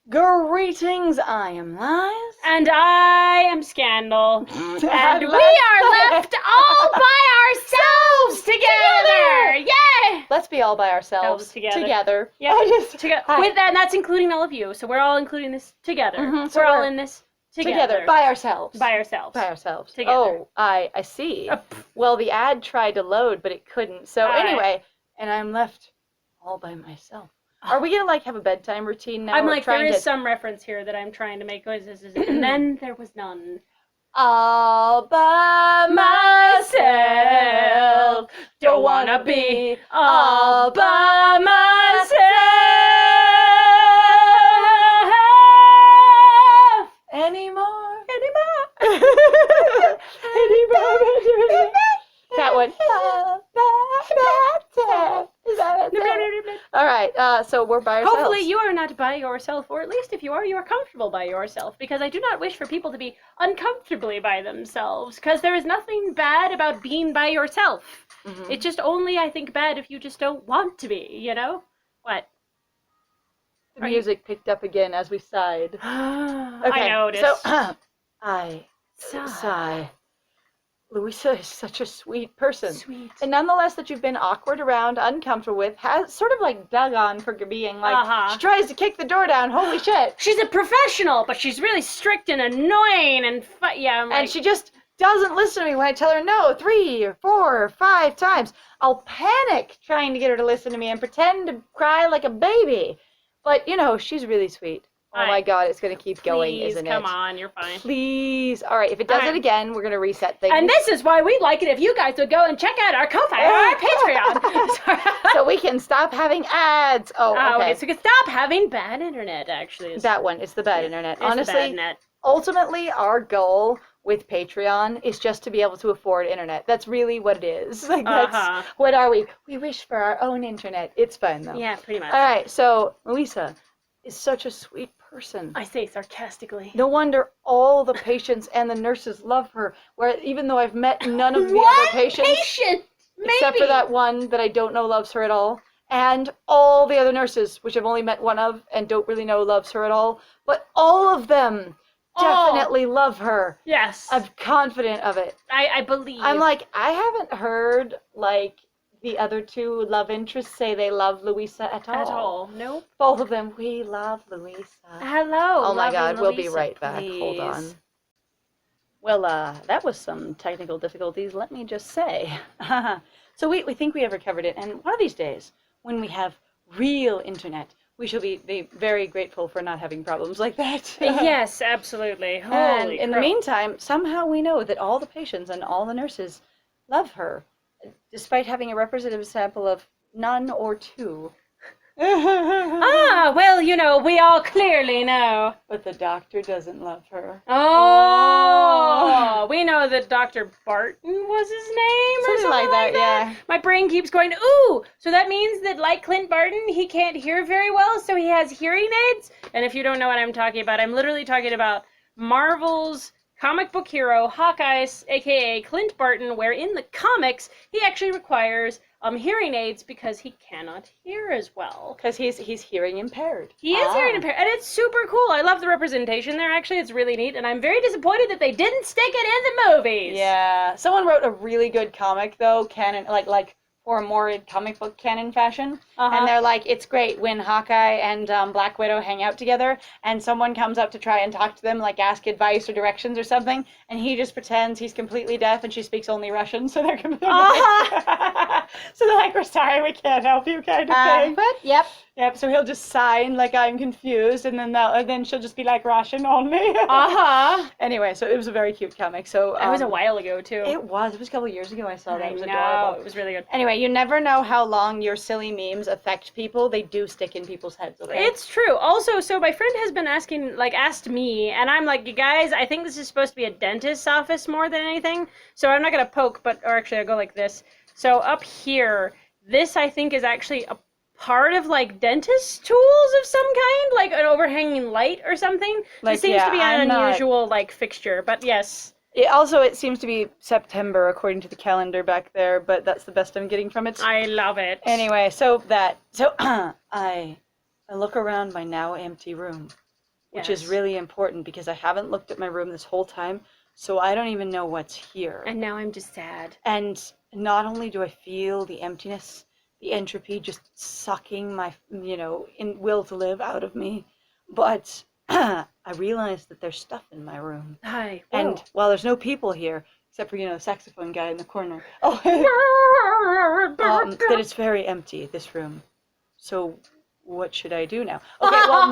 Greetings, I am Lies. And I am Scandal. And we are left all by ourselves together! Yay! Let's be all by ourselves. Together. Yeah, together. With that, and that's including all of you. So we're all including this together. Mm-hmm. So we're all in this together. By ourselves. By ourselves. By ourselves. Together. Oh, I see. Well, the ad tried to load, but it couldn't. So anyway, and I'm left all by myself. Are we gonna have a bedtime routine now? I'm there is some reference here that I'm trying to make noises, and then there was none. All by myself. Don't wanna be all by myself anymore. That one. All right, so we're by ourselves. Hopefully you are not by yourself, or at least if you are comfortable by yourself, because I do not wish for people to be uncomfortably by themselves, because there is nothing bad about being by yourself. Mm-hmm. It's just only, I think, bad if you just don't want to be, you know? What? The music picked up again as we sighed. Okay, I noticed. So, I sigh. Louisa is such a sweet person. Sweet. And nonetheless that you've been awkward around, uncomfortable with, has sort of dug on for being she tries to kick the door down, holy shit. She's a professional, but she's really strict and annoying and and she just doesn't listen to me when I tell her no 3 or 4 or 5 times. I'll panic trying to get her to listen to me and pretend to cry like a baby. But, she's really sweet. Oh my God, it's going to keep going, isn't it? Come on, you're fine. Please. All right, if it does it again, we're going to reset things. And this is why we'd like it if you guys would go and check out our Ko-Fi or our Patreon. So we can stop having ads. Oh, okay. So we can stop having bad internet, actually. That one. It's the bad internet. It's honestly, the bad net. Ultimately, our goal with Patreon is just to be able to afford internet. That's really what it is. That's what are we? We wish for our own internet. It's fun, though. Yeah, pretty much. All right, so Louisa is such a sweet person. I say sarcastically. No wonder all the patients and the nurses love her. Where even though I've met none of the other patients, except for that one that I don't know loves her at all, and all the other nurses, which I've only met one of and don't really know loves her at all, but all of them definitely love her. Yes. I'm confident of it. I believe. I'm I haven't heard the other 2 love interests say they love Louisa at all. At all. Nope. Both of them, we love Louisa. Hello. Oh my God, we'll be Louisa, right back. please. Hold on. Well, that was some technical difficulties, let me just say. So we think we have recovered it, and one of these days, when we have real internet, we shall be very grateful for not having problems like that. Yes, absolutely. And in the meantime, somehow we know that all the patients and all the nurses love her, despite having a representative sample of none or 2. Well, we all clearly know. But the doctor doesn't love her. Oh. We know that Dr. Barton was his name or something like that. Yeah. My brain keeps going, ooh, so that means that like Clint Barton, he can't hear very well, so he has hearing aids? And if you don't know what I'm talking about, I'm literally talking about Marvel's comic book hero, Hawkeye, a.k.a. Clint Barton, where in the comics, he actually requires hearing aids because he cannot hear as well. Because he's hearing impaired. He is hearing impaired, and it's super cool. I love the representation there, actually. It's really neat, and I'm very disappointed that they didn't stick it in the movies. Yeah. Someone wrote a really good comic, though, canon, for a more comic book canon fashion. And they're it's great when Hawkeye and Black Widow hang out together and someone comes up to try and talk to them, ask advice or directions or something, and he just pretends he's completely deaf and she speaks only Russian, so they're completely so they're we're sorry, we can't help you kind of thing. But, yep. Yep, so he'll just sign I'm confused, and then she'll just be Russian only. Anyway, so it was a very cute comic. So that was a while ago, too. It was a couple of years ago I saw that. It was adorable. It was really good. Anyway, you never know how long your silly memes affect people. They do stick in people's heads. Okay? It's true. Also, so my friend has been asked me, and I'm you guys, I think this is supposed to be a dentist's office more than anything, so I'm not going to poke, or actually I'll go like this. So up here, this I think is actually a part of dentist tools of some kind, an overhanging light or something. It seems to be an unusual fixture, but yes. It seems to be September according to the calendar back there, but that's the best I'm getting from it. I love it. Anyway, I look around my now empty room. which is really important because I haven't looked at my room this whole time, so I don't even know what's here. And now I'm just sad. And not only do I feel the emptiness, the entropy just sucking my, will to live out of me, but I realize that there's stuff in my room. Hi. And while there's no people here, except for, the saxophone guy in the corner, that it's very empty, this room. So what should I do now? Okay, well,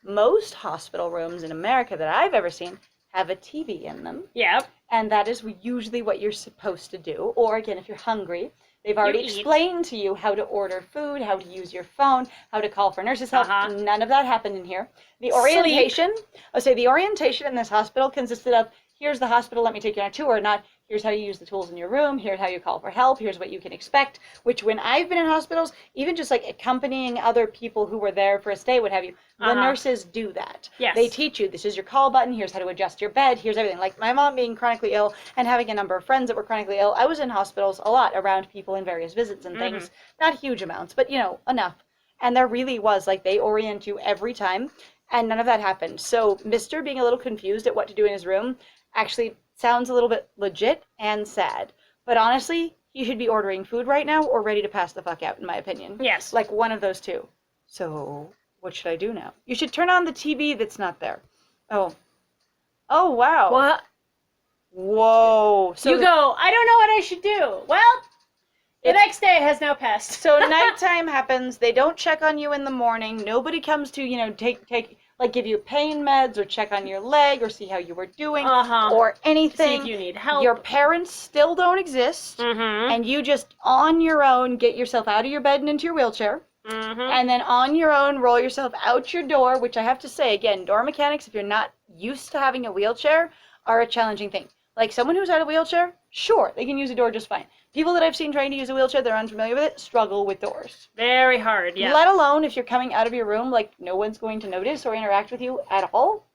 most hospital rooms in America that I've ever seen have a TV in them. Yep. And that is usually what you're supposed to do. Or again, if you're hungry, they've already explained to you how to order food, how to use your phone, how to call for nurses' help. None of that happened in here. The orientation in this hospital consisted of, here's the hospital, let me take you on a tour, not here's how you use the tools in your room, here's how you call for help, here's what you can expect, which when I've been in hospitals, even just like accompanying other people who were there for a stay, what have you, the nurses do that. Yes. They teach you, this is your call button, here's how to adjust your bed, here's everything. Like my mom being chronically ill and having a number of friends that were chronically ill, I was in hospitals a lot around people in various visits and things. Not huge amounts, but enough. And there really was, like, they orient you every time, and none of that happened. So Mr. being a little confused at what to do in his room actually sounds a little bit legit and sad. But honestly, he should be ordering food right now or ready to pass the fuck out, in my opinion. Yes. Like one of those two. So what should I do now? You should turn on the TV that's not there. Oh, wow. What? Whoa. So you go, I don't know what I should do. Well, the next day has now passed. So nighttime happens. They don't check on you in the morning. Nobody comes to, give you pain meds or check on your leg or see how you were doing or anything. See if you need help. Your parents still don't exist. And you just, on your own, get yourself out of your bed and into your wheelchair. And then on your own, roll yourself out your door, which I have to say, again, door mechanics, if you're not used to having a wheelchair, are a challenging thing. Like someone who's out of a wheelchair, sure, they can use a door just fine. People that I've seen trying to use a wheelchair that are unfamiliar with it struggle with doors. Very hard, yeah. Let alone if you're coming out of your room, like no one's going to notice or interact with you at all.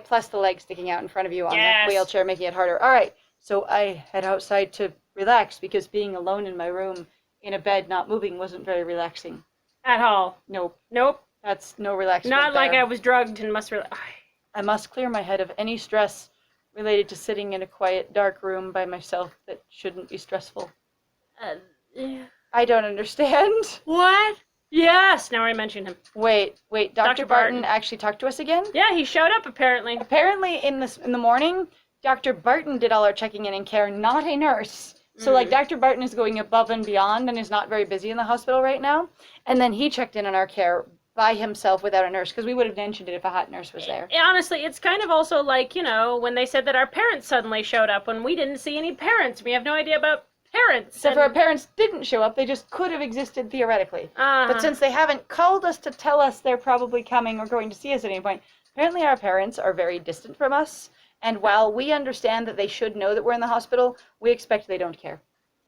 Plus the leg sticking out in front of you on the wheelchair, making it harder. All right, so I head outside to relax because being alone in my room in a bed not moving wasn't very relaxing. At all. Nope. That's no relaxing. Not like I was drugged and must relax. I must clear my head of any stress related to sitting in a quiet, dark room by myself that shouldn't be stressful. I don't understand. What? Yes, now I mentioned him. Wait, Dr. Barton actually talked to us again? Yeah, he showed up apparently. Apparently in the morning, Dr. Barton did all our checking in and care, not a nurse. So Dr. Barton is going above and beyond and is not very busy in the hospital right now. And then he checked in on our care by himself without a nurse, because we would have mentioned it if a hot nurse was there. Honestly, it's kind of also like, when they said that our parents suddenly showed up when we didn't see any parents. We have no idea about parents. So if our parents didn't show up, they just could have existed theoretically. But since they haven't called us to tell us they're probably coming or going to see us at any point, apparently our parents are very distant from us. And while we understand that they should know that we're in the hospital, we expect they don't care.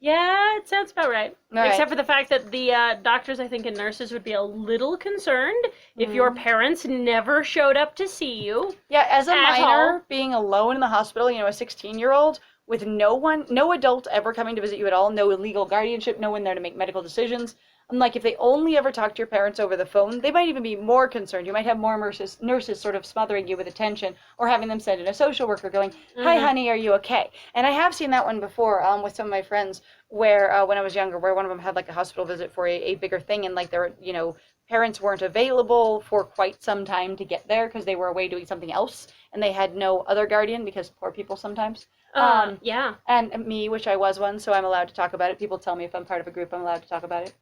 Yeah, it sounds about right. All right. Except for the fact that the doctors, I think, and nurses would be a little concerned if your parents never showed up to see you. Yeah, as a minor, being alone in the hospital, a 16-year-old, with no adult ever coming to visit you at all, no legal guardianship, no one there to make medical decisions. And if they only ever talk to your parents over the phone, they might even be more concerned. You might have more nurses sort of smothering you with attention or having them send in a social worker going, hi, honey, are you okay? And I have seen that one before with some of my friends where when I was younger, where one of them had a hospital visit for a bigger thing and their, parents weren't available for quite some time to get there because they were away doing something else and they had no other guardian because poor people sometimes. Yeah. And me, which I was one, so I'm allowed to talk about it. People tell me if I'm part of a group, I'm allowed to talk about it.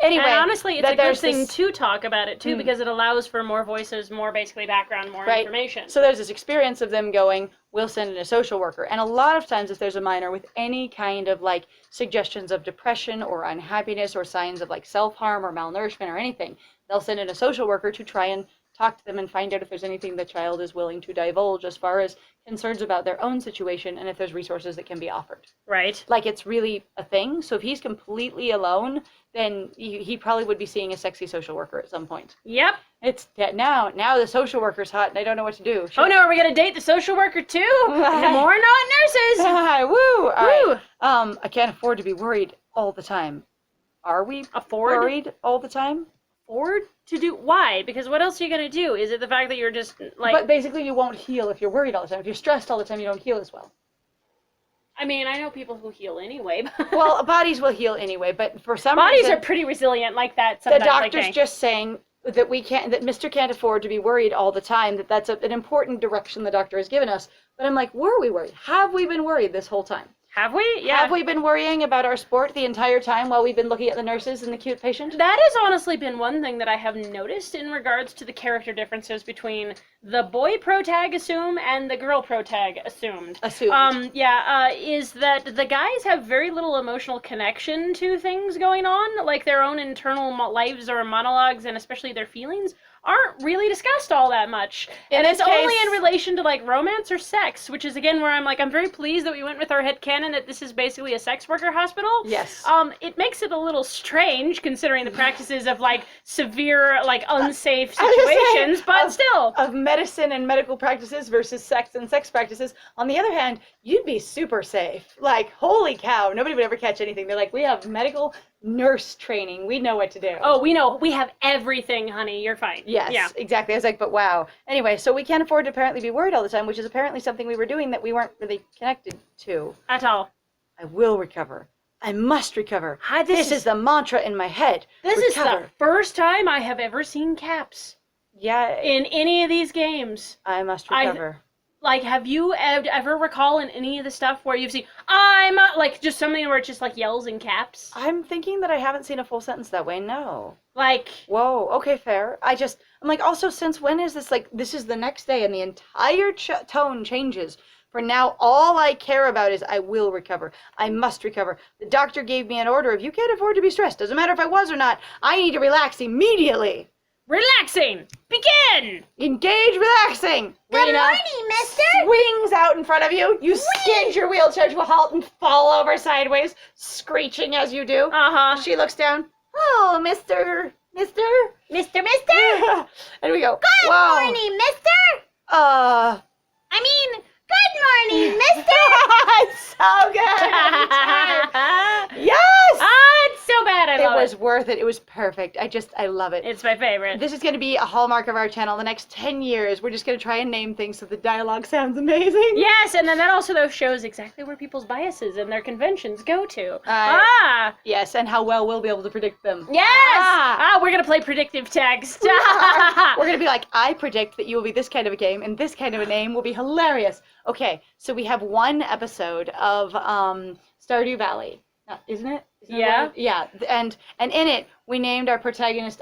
Anyway. And honestly, it's a good thing to talk about it, too, because it allows for more voices, more basically background, more information. So there's this experience of them going, we'll send in a social worker. And a lot of times if there's a minor with any kind of suggestions of depression or unhappiness or signs of self-harm or malnourishment or anything, they'll send in a social worker to try and talk to them and find out if there's anything the child is willing to divulge as far as concerns about their own situation and if there's resources that can be offered. Right. It's really a thing. So if he's completely alone, then he probably would be seeing a sexy social worker at some point. Yep. It's now the social worker's hot and I don't know what to do. Oh no, are we going to date the social worker too? More not nurses. Woo. All right. I can't afford to be worried all the time. Are we worried all the time? afford to do. Why? Because what else are you gonna do? Is it the fact that you're just like? But basically, you won't heal if you're worried all the time. If you're stressed all the time, you don't heal as well. I mean, I know people who heal anyway. Well, bodies will heal anyway, but for some bodies reason, are pretty resilient like that. the Sometimes, doctor's just saying that that Mr. can't afford to be worried all the time. That's an important direction the doctor has given us. But I'm like, were we worried? Have we been worried this whole time? Have we? Yeah. Have we been worrying about our sport the entire time while we've been looking at the nurses and the cute patient? That has honestly been one thing that I have noticed in regards to the character differences between the boy protag assume and the girl protag assumed. Is that the guys have very little emotional connection to things going on, like their own internal lives or monologues, and especially their feelings aren't really discussed all that much. And it's only in relation to like romance or sex, which is again where I'm like, I'm very pleased that we went with our headcanon that this is basically a sex worker hospital. Yes. It makes it a little strange considering the practices of like severe, like unsafe situations, but still. Of medicine and medical practices versus sex and sex practices. On the other hand, you'd be super safe. Like, holy cow, nobody would ever catch anything. They're like, we have medical nurse training. We know what to do. Oh, we know. We have everything, honey. You're fine. Yes, yeah. Exactly. I was like, but wow. Anyway, so we can't afford to apparently be worried all the time, which is apparently something we were doing that we weren't really connected to. At all. I will recover. I must recover. This is the mantra in my head. This is the first time I have ever seen caps. Yeah. In any of these games. I must recover. Have you ever recall in any of the stuff where you've seen, like, just something where it just, like, yells in caps? I'm thinking that I haven't seen a full sentence that way, no. Like... Whoa, okay, fair. I'm like, also, since when is this, like, this is the next day and the entire tone changes. For now, all I care about is I will recover. I must recover. The doctor gave me an order of, you can't afford to be stressed. Doesn't matter if I was or not. I need to relax immediately. Relaxing! Begin! Engage relaxing! Good Rena morning, mister! swings out in front of you. You skid your wheelchair to a halt and fall over sideways, screeching as you do. Uh-huh. She looks down. Oh, Mister. Mister? And we go, Good whoa. morning, mister! Good morning, mister! It's so good every time. Yes! It's so bad. I love it. It was worth it. It was perfect. I love it. It's my favorite. This is going to be a hallmark of our channel. The next 10 years, we're just going to try and name things so the dialogue sounds amazing. Yes, and then that also though shows exactly where people's biases and their conventions go to. Yes, and how well we'll be able to predict them. Yes! We're going to play predictive text. We're going to be like, I predict that you will be this kind of a game, and this kind of a name will be hilarious. Okay, so we have one episode of Stardew Valley, isn't it? Yeah. Yeah, and in it, we named our protagonist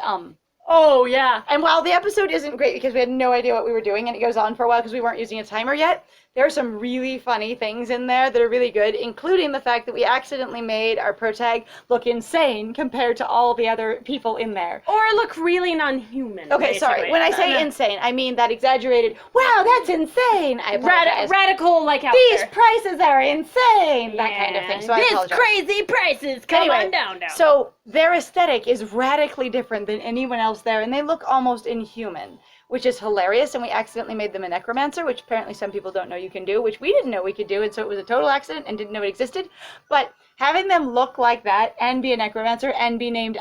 Oh, yeah. And while the episode isn't great because we had no idea what we were doing, and it goes on for a while because we weren't using a timer yet, there are some really funny things in there that are really good, including the fact that we accidentally made our protag look insane compared to all the other people in there. Or look really non-human. Okay, basically. sorry. When I say insane, I mean that exaggerated, wow, that's insane. I apologize. Radical, like out These there. prices are insane. That kind of thing. So I apologize. Crazy prices. Come on down. So their aesthetic is radically different than anyone else there, and they look almost inhuman, which is hilarious. And we accidentally made them a necromancer, which apparently some people don't know you can do, which we didn't know we could do, and so it was a total accident and didn't know it existed. But having them look like that and be a necromancer and be named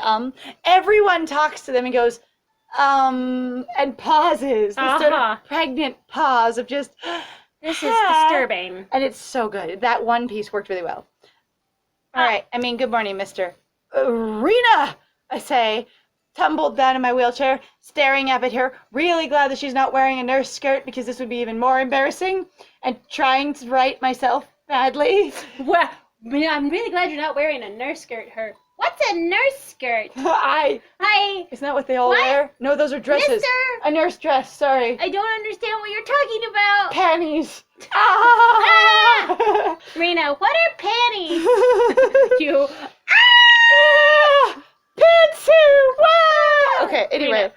everyone talks to them and goes and pauses. This sort of pregnant pause of just this is disturbing. And it's so good. That one piece worked really well. All right. Good morning, Mr. Rena, I say, tumbled down in my wheelchair, staring up at her, really glad that she's not wearing a nurse skirt because this would be even more embarrassing, and trying to write myself badly. Well, I'm really glad you're not wearing a nurse skirt, her. What's a nurse skirt? Hi. Isn't that what they all wear? No, those are dresses. Mister! A nurse dress, sorry. I don't understand what you're talking about. Panties. Rena, what are panties? You. Pantsuit! Wow! Okay, anyway.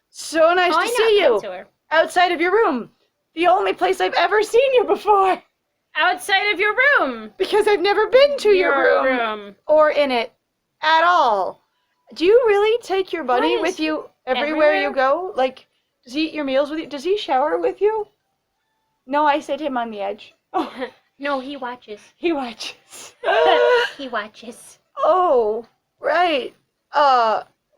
So nice to see you. Outside of your room. The only place I've ever seen you before. Outside of your room. Because I've never been to your room. Or in it. At all. Do you really take your bunny with you everywhere you go? Like, does he eat your meals with you? Does he shower with you? No, I sit him on the edge. Oh. No, he watches. He watches. He watches. Oh, right.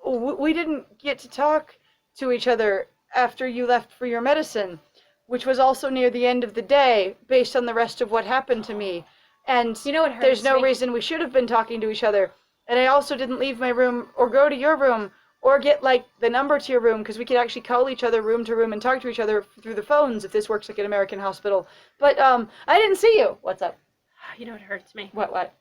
we didn't get to talk to each other after you left for your medicine, which was also near the end of the day, based on the rest of what happened to me. And You know what hurts there's no me? reason we should have been talking to each other. And I also didn't leave my room or go to your room or get, like, the number to your room, because we could actually call each other room to room and talk to each other through the phones if this works like an American hospital. But I didn't see you. What's up? You know what hurts me? What?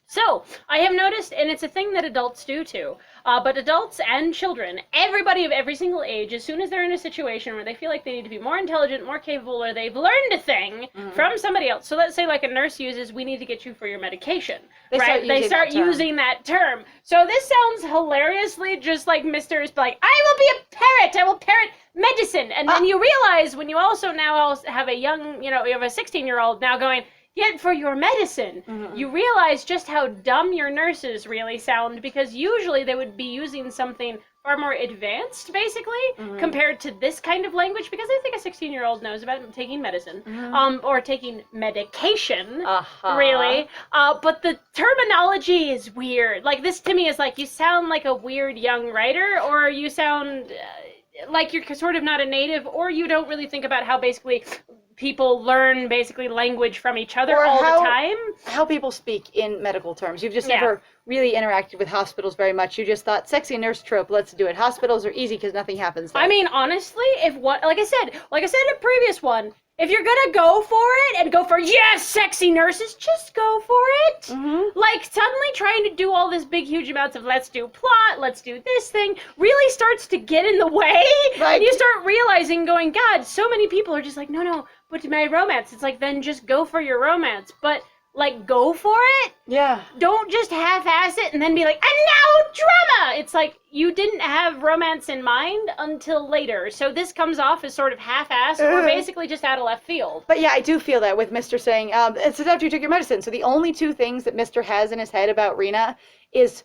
So, I have noticed, and it's a thing that adults do too, but adults and children, everybody of every single age, as soon as they're in a situation where they feel like they need to be more intelligent, more capable, or they've learned a thing from somebody else. So let's say like a nurse uses, we need to get you for your medication. They start using that term. So this sounds hilariously just like Mr. is like, I will be a parrot, I will parrot medicine. And then you realize when you also now have a young, you have a 16-year-old now going, yet for your medicine, you realize just how dumb your nurses really sound, because usually they would be using something far more advanced, basically, compared to this kind of language, because I think a 16-year-old knows about taking medicine, or taking medication, really. But the terminology is weird. Like, this to me is like, you sound like a weird young writer, or you sound like you're sort of not a native, or you don't really think about how basically people learn basically language from each other or all the time. How people speak in medical terms. You've just never really interacted with hospitals very much. You just thought, sexy nurse trope, let's do it. Hospitals are easy because nothing happens there. I mean, honestly, like I said in a previous one, if you're gonna go for it and go for, yes, sexy nurses, just go for it. Like, suddenly trying to do all this big, huge amounts of let's do plot, let's do this thing, really starts to get in the way. Like, and you start realizing, going, God, so many people are just like, no, but my romance. It's like, then just go for your romance. But, like, go for it. Yeah. Don't just half-ass it and then be like, and now drama! It's like, you didn't have romance in mind until later. So this comes off as sort of half-assed or basically just out of left field. But yeah, I do feel that with Mr. saying, it's after you took your medicine. So the only two things that Mr. has in his head about Rena is,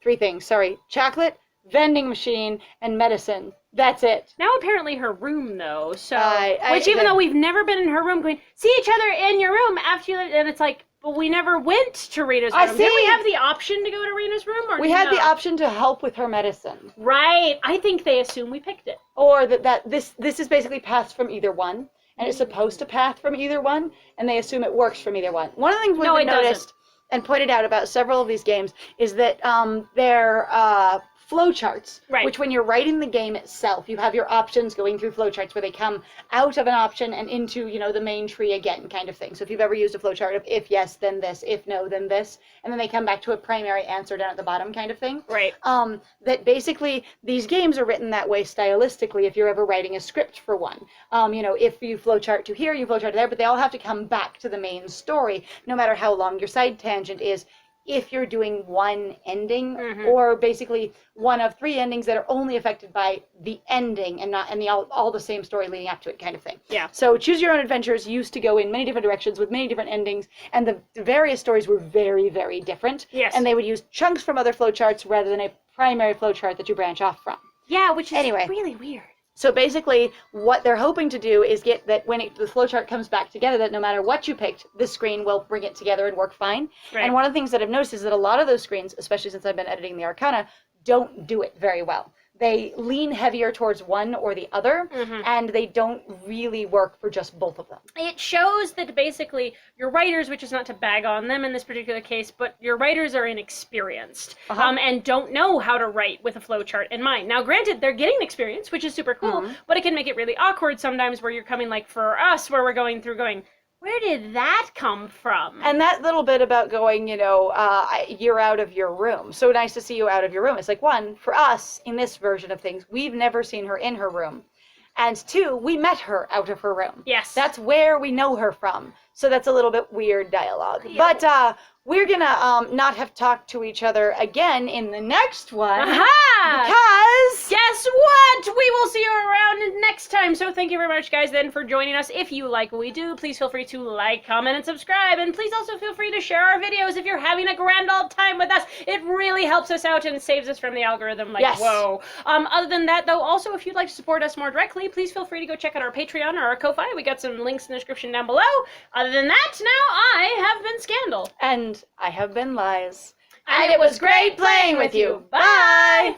three things, sorry. Chocolate, vending machine, and medicine. That's it. Now apparently her room, though, so... even though we've never been in her room going, see each other in your room after you... And it's like, but we never went to Rena's room. Did we have the option to go to Rena's room? Or we had the option to help with her medicine. Right. I think they assume we picked it. Or that this is basically paths from either one, and it's supposed to path from either one, and they assume it works from either one. One of the things we've noticed and pointed out about several of these games is that they're flowcharts, which when you're writing the game itself, you have your options going through flowcharts where they come out of an option and into, the main tree again, kind of thing. So if you've ever used a flowchart of if yes, then this, if no, then this, and then they come back to a primary answer down at the bottom kind of thing. Right. That basically these games are written that way stylistically if you're ever writing a script for one. If you flowchart to here, you flowchart to there, but they all have to come back to the main story, no matter how long your side tangent is. If you're doing one ending, or basically one of three endings that are only affected by the ending and not all the same story leading up to it, kind of thing. Yeah. So Choose Your Own Adventures used to go in many different directions with many different endings, and the various stories were very, very different. Yes. And they would use chunks from other flowcharts rather than a primary flowchart that you branch off from. Yeah, which is really weird. So basically, what they're hoping to do is get that when the flowchart comes back together, that no matter what you picked, the screen will bring it together and work fine. Right. And one of the things that I've noticed is that a lot of those screens, especially since I've been editing the Arcana, don't do it very well. They lean heavier towards one or the other, and they don't really work for just both of them. It shows that basically your writers, which is not to bag on them in this particular case, but your writers are inexperienced and don't know how to write with a flowchart in mind. Now, granted, they're getting experience, which is super cool, but it can make it really awkward sometimes where you're coming, like for us, where we're going through going, where did that come from? And that little bit about going, you're out of your room. So nice to see you out of your room. It's like, one, for us, in this version of things, we've never seen her in her room. And two, we met her out of her room. Yes. That's where we know her from. So that's a little bit weird dialogue. Yeah. But we're going to not have talked to each other again in the next one. Because... guess what? We will see you around next time. So thank you very much, guys, then, for joining us. If you like what we do, please feel free to like, comment, and subscribe. And please also feel free to share our videos if you're having a grand old time with us. It really helps us out and saves us from the algorithm. Like, whoa. Other than that, though, also, if you'd like to support us more directly, please feel free to go check out our Patreon or our Ko-Fi. We got some links in the description down below. Other than that, now I have been Scandal. And I have been Lies. And it was great playing with you. Bye!